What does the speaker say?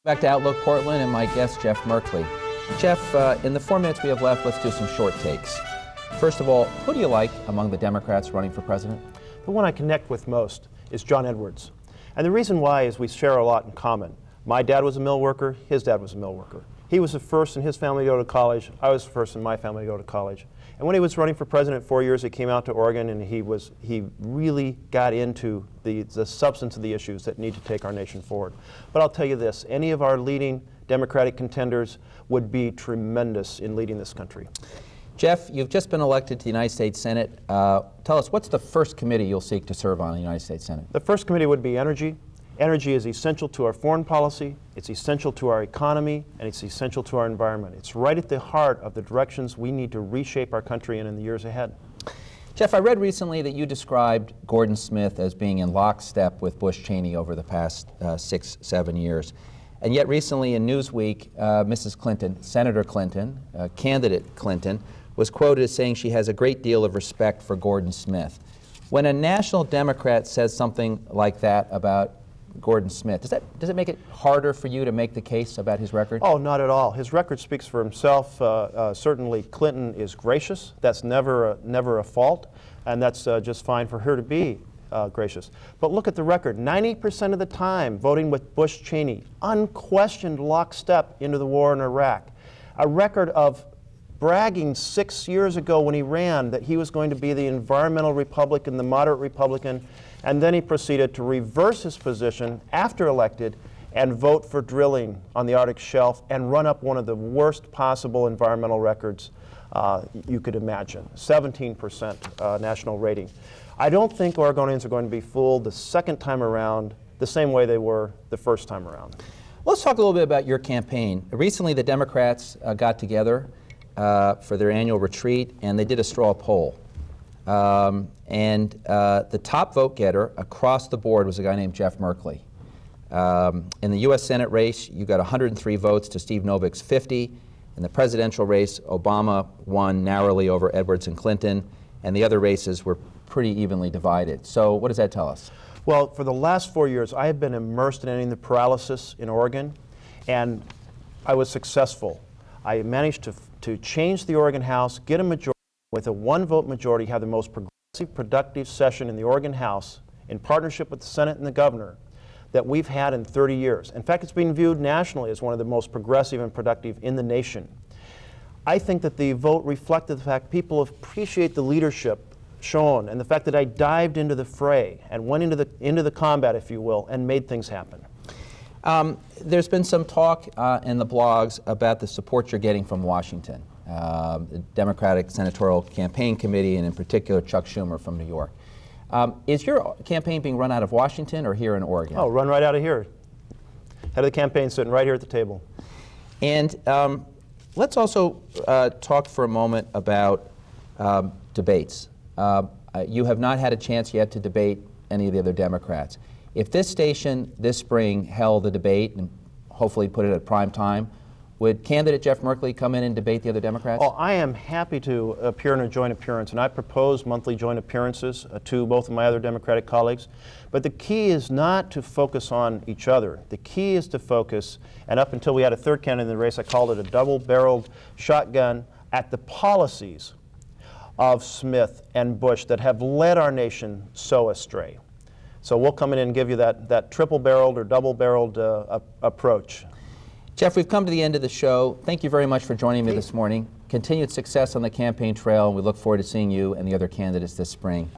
Back to Outlook Portland and my guest, Jeff Merkley. Jeff, in the 4 minutes we have left, let's do some short takes. First of all, who do you like among the Democrats running for president? The one I connect with most is John Edwards. And the reason why is we share a lot in common. My dad was a mill worker, his dad was a mill worker. He was the first in his family to go to college, I was the first in my family to go to college. And when he was running for president 4 years, he came out to Oregon and he really got into the substance of the issues that need to take our nation forward. But I'll tell you this, any of our leading Democratic contenders would be tremendous in leading this country. Jeff, you've just been elected to the United States Senate. Tell us, what's the first committee you'll seek to serve on in the United States Senate? The first committee would be energy. Energy is essential to our foreign policy, it's essential to our economy, and it's essential to our environment. It's right at the heart of the directions we need to reshape our country in the years ahead. Jeff, I read recently that you described Gordon Smith as being in lockstep with Bush Cheney over the past 6-7 years. And yet recently in Newsweek, Mrs. Clinton, Senator Clinton, candidate Clinton, was quoted as saying she has a great deal of respect for Gordon Smith. When a national Democrat says something like that about Gordon Smith, does it make it harder for you to make the case about his record? Oh, not at all. His record speaks for himself. Certainly Clinton is gracious. That's never a fault, and that's just fine for her to be gracious. But look at the record. 90% of the time voting with Bush Cheney, unquestioned lockstep into the war in Iraq. A record of bragging 6 years ago when he ran that he was going to be the environmental Republican, the moderate Republican, and then he proceeded to reverse his position after elected and vote for drilling on the Arctic shelf and run up one of the worst possible environmental records you could imagine, 17% national rating. I don't think Oregonians are going to be fooled the second time around the same way they were the first time around. Let's talk a little bit about your campaign. Recently the Democrats got together for their annual retreat and they did a straw poll. The top vote getter across the board was a guy named Jeff Merkley. In the U.S. Senate race, you got 103 votes to Steve Novick's 50. In the presidential race, Obama won narrowly over Edwards and Clinton, and the other races were pretty evenly divided. So what does that tell us? Well, for the last 4 years, I have been immersed in ending the paralysis in Oregon, and I was successful. I managed to change the Oregon House, get a majority. With a one-vote majority, have the most progressive, productive session in the Oregon House in partnership with the Senate and the governor that we've had in 30 years. In fact, it's being viewed nationally as one of the most progressive and productive in the nation. I think that the vote reflected the fact people appreciate the leadership shown and the fact that I dived into the fray and went into the combat, if you will, and made things happen. There's been some talk in the blogs about the support you're getting from Washington. The Democratic Senatorial Campaign Committee, and in particular Chuck Schumer from New York. Is your campaign being run out of Washington or here in Oregon? Oh, run right out of here. Head of the campaign sitting right here at the table. And let's also talk for a moment about debates. You have not had a chance yet to debate any of the other Democrats. If this station this spring held a debate and hopefully put it at prime time, would candidate Jeff Merkley come in and debate the other Democrats? Oh, I am happy to appear in a joint appearance, and I propose monthly joint appearances to both of my other Democratic colleagues. But the key is not to focus on each other. The key is to focus, and up until we had a third candidate in the race, I called it a double-barreled shotgun, at the policies of Smith and Bush that have led our nation so astray. So we'll come in and give you that triple-barreled or double-barreled approach. Jeff, we've come to the end of the show. Thank you very much for joining me this morning. Continued success on the campaign trail, and we look forward to seeing you and the other candidates this spring.